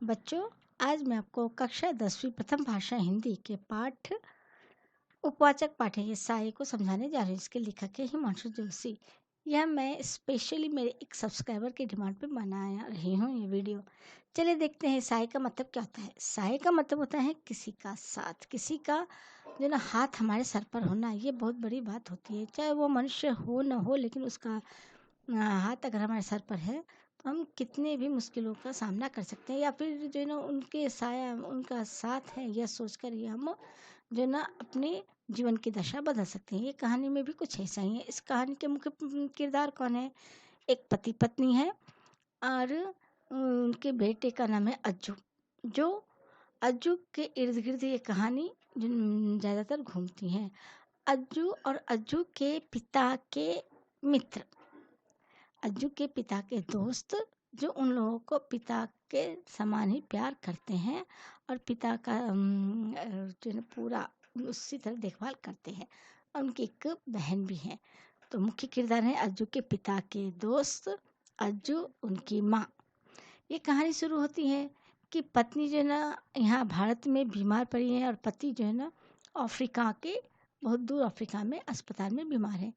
बच्चों, आज मैं आपको कक्षा 10वीं प्रथम भाषा हिंदी के पाठ उपवाचक पाठ है ये साये को समझाने जा रही हूँ। इसके लेखक है हिमांशु जोशी। यह मैं स्पेशली मेरे एक सब्सक्राइबर की डिमांड पे बना रही हूँ ये वीडियो। चलिए देखते हैं साये का मतलब क्या होता है। साये का मतलब होता है किसी का साथ, किसी का जो ना हाथ हमारे सर पर होना। ये बहुत बड़ी बात होती है, चाहे वो मनुष्य हो ना हो, लेकिन उसका हाथ अगर हमारे सर पर है तो हम कितने भी मुश्किलों का सामना कर सकते हैं, या फिर जो है ना उनके साया उनका साथ है यह सोचकर ही हम जो है ना अपने जीवन की दशा बदल सकते हैं। ये कहानी में भी कुछ ऐसा ही है। इस कहानी के मुख्य किरदार कौन है? एक पति पत्नी है और उनके बेटे का नाम है अज्जू। जो अज्जू के इर्द गिर्द ये कहानी ज़्यादातर घूमती है। अज्जू और अज्जू के पिता के मित्र, अज्जू के पिता के दोस्त, जो उन लोगों को पिता के समान ही प्यार करते हैं और पिता का जो है पूरा उसी तरह देखभाल करते हैं। और उनकी एक बहन भी है। तो मुख्य किरदार है अज्जू के पिता के दोस्त, अज्जू उनकी माँ। ये कहानी शुरू होती है कि पत्नी जो है ना यहाँ भारत में बीमार पड़ी है और पति जो है ना अफ्रीका के बहुत दूर अफ्रीका में अस्पताल में बीमार है।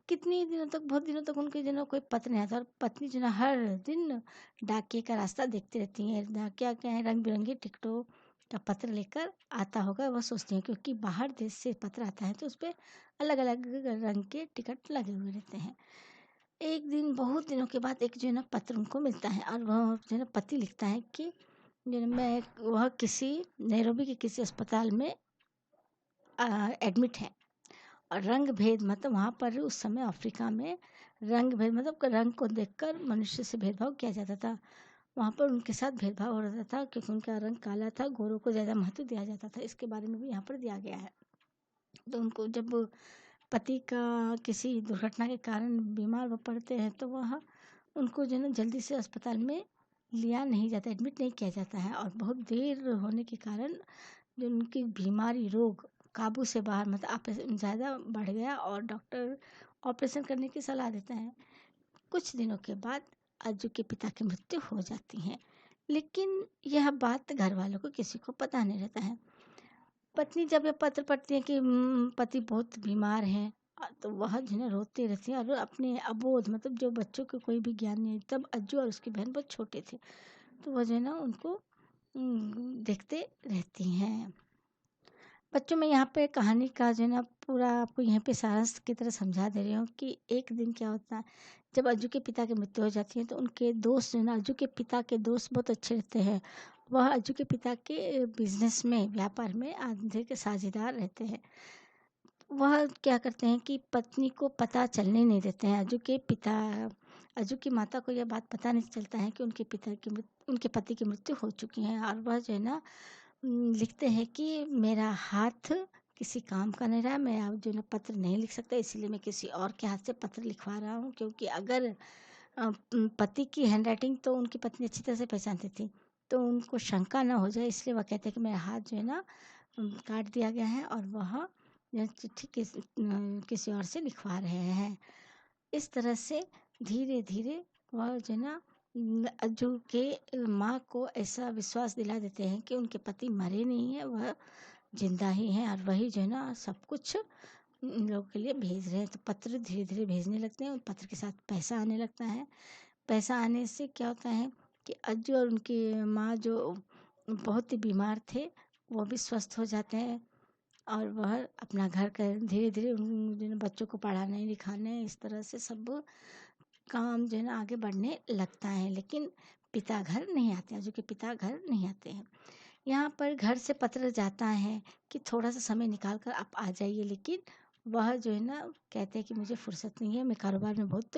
कितनी दिनों तक, बहुत दिनों तक उनके जो ना कोई पत्र नहीं आता और पत्नी जो ना हर दिन डाकिए का रास्ता देखती रहती है। डाकिया क्या है, रंग बिरंगे टिकटों का पत्र लेकर आता होगा, वह सोचती हैं, क्योंकि बाहर देश से पत्र आता है तो उस पर अलग अलग रंग के टिकट लगे हुए रहते हैं। एक दिन बहुत दिनों के बाद एक जो है ना पत्र उनको मिलता है और वह जो है ना पति लिखता है कि जो है मैं वह किसी नैरोबी के किसी अस्पताल में एडमिट है। और रंग भेद मतलब वहाँ पर उस समय अफ्रीका में रंग भेद मतलब रंग को देखकर मनुष्य से भेदभाव किया जाता था। वहाँ पर उनके साथ भेदभाव हो रहा था क्योंकि उनका रंग काला था, गोरों को ज़्यादा महत्व दिया जाता था। इसके बारे में भी यहाँ पर दिया गया है। तो उनको जब पति का किसी दुर्घटना के कारण बीमार वो पड़ते हैं तो वह उनको जो है ना जल्दी से अस्पताल में लिया नहीं जाता, एडमिट नहीं किया जाता है। और बहुत देर होने के कारण जो उनकी बीमारी, रोग काबू से बाहर मतलब ऑपरेशन ज़्यादा बढ़ गया और डॉक्टर ऑपरेशन करने की सलाह देता है। कुछ दिनों के बाद अज्जू के पिता की मृत्यु हो जाती है, लेकिन यह बात घर वालों को किसी को पता नहीं रहता है। पत्नी जब ये पत्र पढ़ती है कि पति बहुत बीमार हैं, तो वह जो है ना रोती रहती है और अपने अबोध मतलब जो बच्चों को कोई भी ज्ञान नहीं, तब अज्जू और उसकी बहन बहुत छोटे थे, तो वह जो है ना उनको देखते रहती हैं। बच्चों, मैं यहाँ पे कहानी का जो है ना पूरा आपको यहाँ पे सारांश की तरह समझा दे रही हूँ कि एक दिन क्या होता है। जब अज्जू के पिता की मृत्यु हो जाती है तो उनके दोस्त जो है ना, अज्जू के पिता के दोस्त बहुत अच्छे रहते हैं। वह अज्जू के पिता के बिजनेस में, व्यापार में आधे के साझेदार रहते हैं। वह क्या करते हैं कि पत्नी को पता चलने नहीं देते हैं। अज्जू की माता को यह बात पता नहीं चलता है कि उनके पति की मृत्यु हो चुकी है। और वह जो है ना लिखते हैं कि मेरा हाथ किसी काम का नहीं रहा, मैं अब जो है ना पत्र नहीं लिख सकता, इसीलिए मैं किसी और के हाथ से पत्र लिखवा रहा हूँ। क्योंकि अगर पति की हैंडराइटिंग तो उनकी पत्नी अच्छी तरह से पहचानती थी, तो उनको शंका ना हो जाए, इसलिए वह कहते हैं कि मेरा हाथ जो है ना काट दिया गया है और वह जो है चिट्ठी किसी और से लिखवा रहे हैं। इस तरह से धीरे धीरे वह जो है ना अज्जू के माँ को ऐसा विश्वास दिला देते हैं कि उनके पति मरे नहीं हैं, वह जिंदा ही हैं और वही जो है ना सब कुछ इन लोगों के लिए भेज रहे हैं। तो पत्र धीरे धीरे भेजने लगते हैं और पत्र के साथ पैसा आने लगता है। पैसा आने से क्या होता है कि अज्जू और उनकी माँ जो बहुत ही बीमार थे, वो भी स्वस्थ हो जाते हैं और वह अपना घर का धीरे धीरे जो है ना बच्चों को पढ़ाने लिखाने, इस तरह से सब काम जो है ना आगे बढ़ने लगता है। लेकिन पिता घर नहीं आते, अज्जू के पिता घर नहीं आते हैं। यहाँ पर घर से पत्र जाता है कि थोड़ा सा समय निकाल कर आप आ जाइए, लेकिन वह जो है ना कहते हैं कि मुझे फुर्सत नहीं है, मैं कारोबार में बहुत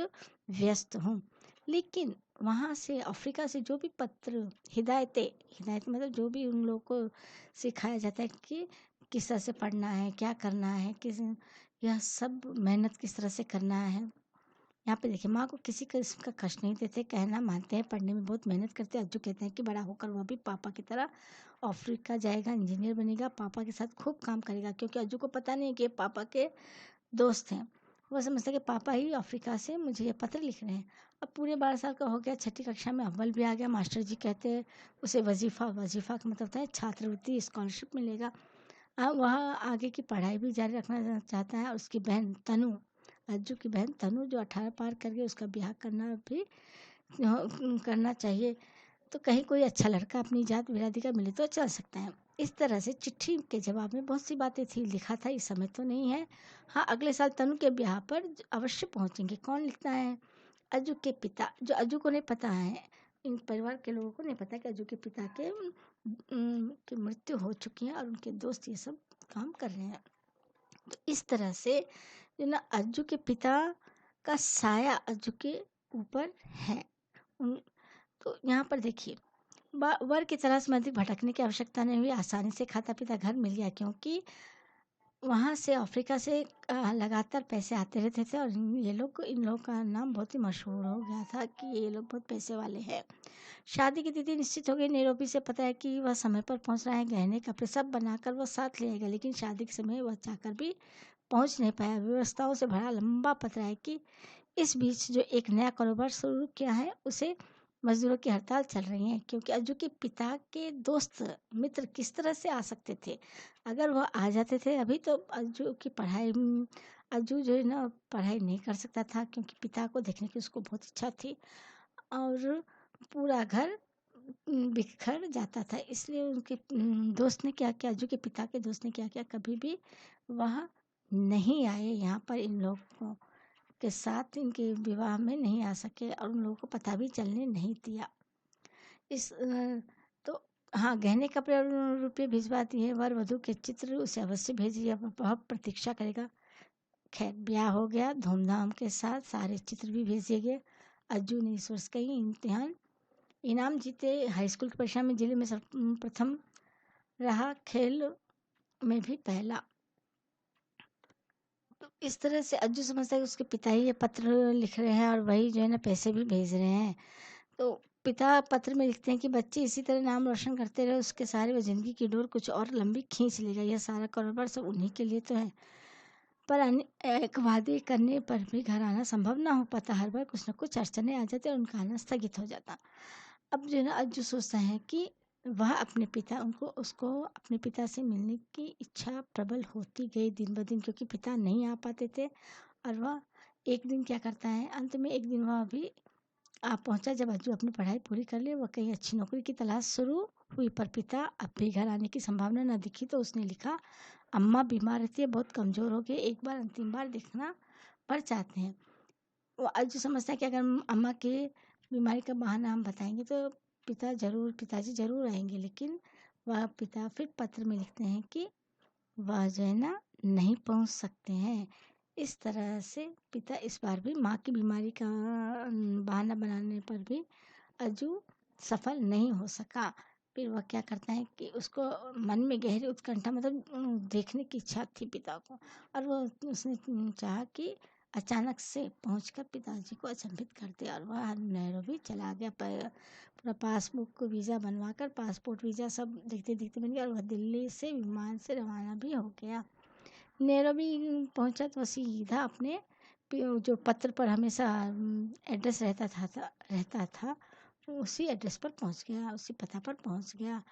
व्यस्त हूँ। लेकिन वहाँ से अफ्रीका से जो भी पत्र, हिदायतें मतलब जो भी उन लोगों को सिखाया जाता है कि किस तरह से पढ़ना है, क्या करना है, यह सब मेहनत किस तरह से करना है। यहाँ पे देखिए, माँ को किसी किस्म का कष्ट नहीं देते, कहना मानते हैं, पढ़ने में बहुत मेहनत करते हैं। अज्जू कहते हैं कि बड़ा होकर वह भी पापा की तरह अफ्रीका जाएगा, इंजीनियर बनेगा, पापा के साथ खूब काम करेगा। क्योंकि अज्जू को पता नहीं है कि ये पापा के दोस्त हैं। वो समझता है कि पापा ही अफ्रीका से मुझे ये पत्र लिख रहे हैं। अब पूरे 12 साल का हो गया, छठी कक्षा में अव्वल भी आ गया। मास्टर जी कहते हैं उसे वजीफ़ा, वजीफ़ा का मतलब होता है छात्रवृत्ति, स्कॉलरशिप मिलेगा। वह आगे की पढ़ाई भी जारी रखना चाहता है। और उसकी बहन तनु, अज्जू की बहन तनु, जो 18 पार कर गई, उसका ब्याह करना भी करना चाहिए। तो कहीं कोई अच्छा लड़का अपनी जात बिरादरी का मिले तो चल सकता है। इस तरह से चिट्ठी के जवाब में बहुत सी बातें थी। लिखा था, इस समय तो नहीं है। हाँ, अगले साल तनु के ब्याह पर अवश्य पहुंचेंगे। कौन लिखता है? अज्जू के पिता। जो अज्जू को नहीं पता है, इन परिवार के लोगों को नहीं पता कि अज्जू के पिता की मृत्यु हो चुकी है और उनके दोस्त ये सब काम कर रहे हैं। तो इस तरह से जो ना अज्जू के पिता का साया अज्जू के ऊपर है। तो यहाँ पर देखिए, वर की तलाश में अधिक भटकने की आवश्यकता नहीं हुई। आसानी से खाता पीता घर मिल गया, क्योंकि वहाँ से अफ्रीका से लगातार पैसे आते रहते थे। और इन लोगों का नाम बहुत ही मशहूर हो गया था कि ये लोग बहुत पैसे वाले हैं। शादी की तिथि निश्चित हो गई। नैरोबी से पता है कि वह समय पर पहुँच रहा है। गहने कपड़े सब बनाकर वह साथ ले आएगा, लेकिन शादी के समय वह चाहकर भी पहुँच नहीं पाया। व्यवस्थाओं से भरा लंबा पत्र है कि इस बीच जो एक नया कारोबार शुरू किया है, उसे मजदूरों की हड़ताल चल रही है। क्योंकि अज्जू के पिता के दोस्त मित्र किस तरह से आ सकते थे? अगर वह आ जाते थे अभी, तो अज्जू जो है ना पढ़ाई नहीं कर सकता था, क्योंकि पिता को देखने की उसको बहुत इच्छा थी। और पूरा घर बिखर जाता था। इसलिए उनके दोस्त ने क्या किया, अज्जू के पिता के दोस्त ने क्या किया, कभी भी वह नहीं आए यहाँ पर। इन लोगों के साथ इनके विवाह में नहीं आ सके और उन लोगों को पता भी चलने नहीं दिया। तो हाँ, गहने कपड़े और रुपये भिजवा दिए। वर वधू के चित्र उसे अवश्य भेजिए, वह प्रतीक्षा करेगा। खैर, ब्याह हो गया धूमधाम के साथ, सारे चित्र भी भेज दिए गए। अज्जू ने इस वर्ष का ही इनाम जीते। हाई स्कूल की परीक्षा में जिले में प्रथम रहा, खेल में भी पहला। तो इस तरह से अज्जू समझता है कि उसके पिता ही ये पत्र लिख रहे हैं और वही जो है ना पैसे भी भेज रहे हैं। तो पिता पत्र में लिखते हैं कि बच्चे इसी तरह नाम रोशन करते रहे, उसके सहारे वो जिंदगी की डोर कुछ और लंबी खींच लेगा। यह सारा कारोबार सब उन्हीं के लिए तो है। पर एक वादे करने पर भी घर आना संभव ना हो पाता। हर बार कुछ न कुछ अड़चने आ जाते और उनका आना स्थगित हो जाता। अब जो है ना अज्जू सोचता है कि वह उसको अपने पिता से मिलने की इच्छा प्रबल होती गई दिन ब दिन, क्योंकि पिता नहीं आ पाते थे। और वह एक दिन क्या करता है, अंत में एक दिन वह भी आ पहुंचा। जब अज्जू अपनी पढ़ाई पूरी कर ले, वह कहीं अच्छी नौकरी की तलाश शुरू हुई, पर पिता अब भी घर आने की संभावना न दिखी। तो उसने लिखा, अम्मा बीमार रहती है, बहुत कमज़ोर हो गई, एक बार अंतिम बार देखना पर चाहते हैं। वो अज्जू समझता है कि अगर अम्मा की बीमारी का बहाना हम बताएंगे तो पिताजी ज़रूर आएंगे। लेकिन वह पिता फिर पत्र में लिखते हैं कि वह जो है ना नहीं पहुंच सकते हैं। इस तरह से पिता इस बार भी माँ की बीमारी का बहाना बनाने पर भी अज्जू सफल नहीं हो सका। फिर वह क्या करता है कि उसको मन में गहरी उत्कंठा, मतलब देखने की इच्छा थी पिता को। और वो उसने चाहा कि अचानक से पहुंचकर पिताजी को अचंभित कर दिया। और वह नैरोबी चला गया। पूरा पासबुक वीज़ा बनवाकर, पासपोर्ट वीज़ा सब देखते देखते बन गया। और वह दिल्ली से विमान से रवाना भी हो गया। नैरोबी पहुंचा तो सीधा अपने जो पत्र पर हमेशा एड्रेस रहता था, उसी एड्रेस पर पहुंच गया, उसी पता पर पहुंच गया।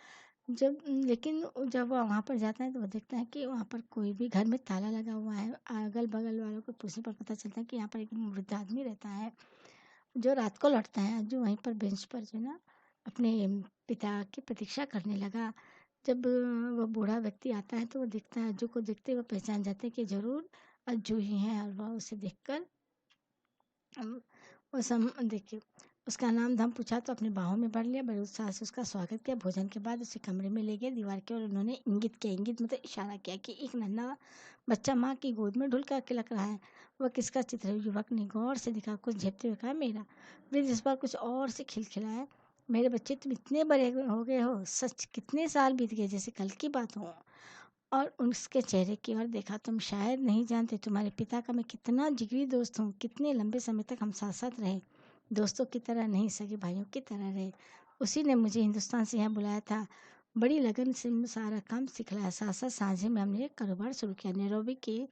लेकिन जब वह वहाँ पर जाता है तो वह देखता है कि वहाँ पर कोई भी घर में ताला लगा हुआ है। अगल बगल वालों को पूछने पर पता चलता है कि यहाँ पर एक वृद्ध आदमी रहता है जो रात को लौटता है। जो वहीं पर बेंच पर जो ना अपने पिता की प्रतीक्षा करने लगा। जब वह बूढ़ा व्यक्ति आता है तो वह देखता है, अज्जू को देखते वह पहचान जाते हैं कि जरूर अज्जू ही हैं। और वह उसे देखकर देखिए, उसका नाम धाम पूछा तो अपने बाहों में भर लिया। बड़े उत्साह से उसका स्वागत किया। भोजन के बाद उसे कमरे में ले गए। दीवार की ओर उन्होंने इंगित मतलब इशारा किया कि एक नन्हा बच्चा माँ की गोद में ढुल कर अकेलक रहा है। वह किसका चित्र है? युवक ने गौर से दिखा, कुछ झेपते हुए कहा, मेरा। वृद्ध इस बार कुछ और से खिलखिलाया, मेरे बच्चे तुम इतने बड़े हो गए हो, सच कितने साल बीत गए, जैसे कल की बात हो। और उसके चेहरे की ओर देखा, तुम शायद नहीं जानते तुम्हारे पिता का मैं कितना जिगरी दोस्त हूँ। कितने लंबे समय तक हम साथ साथ रहे, दोस्तों की तरह नहीं, सगे भाइयों की तरह रहे। उसी ने मुझे हिंदुस्तान से यहाँ बुलाया था, बड़ी लगन से सारा काम सिखलाया। साथ साथ साझे में हमने एक कारोबार शुरू किया। नैरोबी के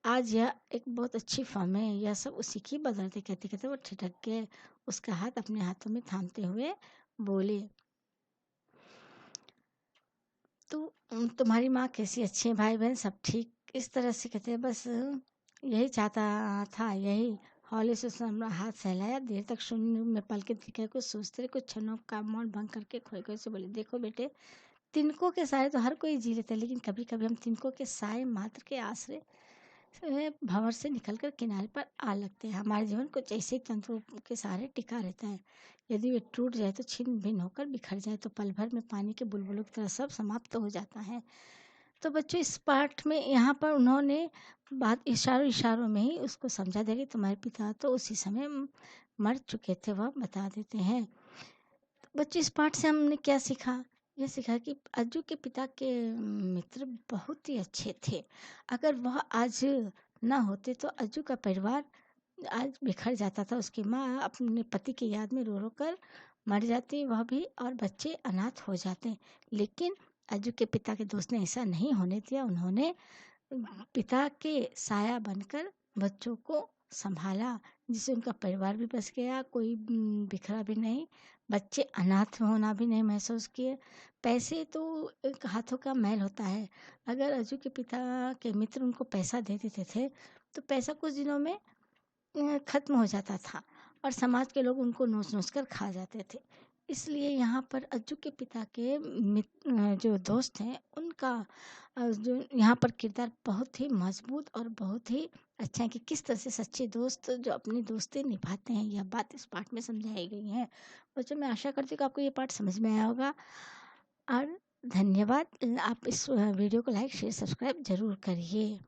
आज यह एक बहुत अच्छी फ़र्म है, यह सब उसी की बदौलत। कहते-कहते वो ठिठक गए। उसका हाथ अपने हाथों में थामते हुए बोले, "तू तुम्हारी माँ कैसी? अच्छी है? भाई-बहन सब ठीक?" इस तरह से कहते हैं, "बस यही चाहता था, यही।" हौले से उसने अपना हाथ सहलाया। देर तक शून्य में पलकें दिखे, कुछ सोचते रहे। कुछ क्षणों का मौन भंग करके खोए-खोए से बोले, "देखो बेटे, तिनकों के साए तो हर कोई जी लेता है, लेकिन कभी-कभी हम तिनकों के साए मात्र के आश्रय से भंवर से निकलकर किनारे पर आ लगते हैं। हमारे जीवन कुछ ऐसे ही तंतुओं के सहारे टिका रहता है। यदि वे टूट जाए तो छिन्न-भिन्न होकर बिखर जाए तो पल भर में पानी के बुलबुलों की तरह सब समाप्त हो जाता है।" तो बच्चों, इस पाठ में यहाँ पर उन्होंने बात इशारों-इशारों में ही उसको समझा दिया कि तुम्हारे पिता तो उसी समय मर चुके थे, वह बता देते हैं। बच्चों, इस पाठ से हमने क्या सीखा? ये सीखा कि अज्जू के पिता के मित्र बहुत ही अच्छे थे। अगर वह आज ना होते तो अज्जू का परिवार आज बिखर जाता था। उसकी माँ अपने पति की याद में रो-रो कर मर जाती, वह भी, और बच्चे अनाथ हो जाते। लेकिन अज्जू के पिता के दोस्त ने ऐसा नहीं होने दिया। उन्होंने पिता के साया बनकर बच्चों को संभाला, जिससे उनका परिवार भी बच गया, कोई बिखरा भी नहीं, बच्चे अनाथ होना भी नहीं महसूस किए। पैसे तो एक हाथों का मैल होता है। अगर अज्जू के पिता के मित्र उनको पैसा दे देते थे, तो पैसा कुछ दिनों में ख़त्म हो जाता था और समाज के लोग उनको नोच-नोच कर खा जाते थे। इसलिए यहाँ पर अज्जू के पिता के जो दोस्त हैं, उनका जो यहाँ पर किरदार बहुत ही मज़बूत और बहुत ही अच्छा है कि किस तरह से सच्चे दोस्त जो अपनी दोस्ती निभाते हैं, यह बात इस पाठ में समझाई गई है। बच्चों, मैं आशा करती हूँ कि आपको ये पाठ समझ में आया होगा, और धन्यवाद। आप इस वीडियो को लाइक, शेयर, सब्सक्राइब ज़रूर करिए।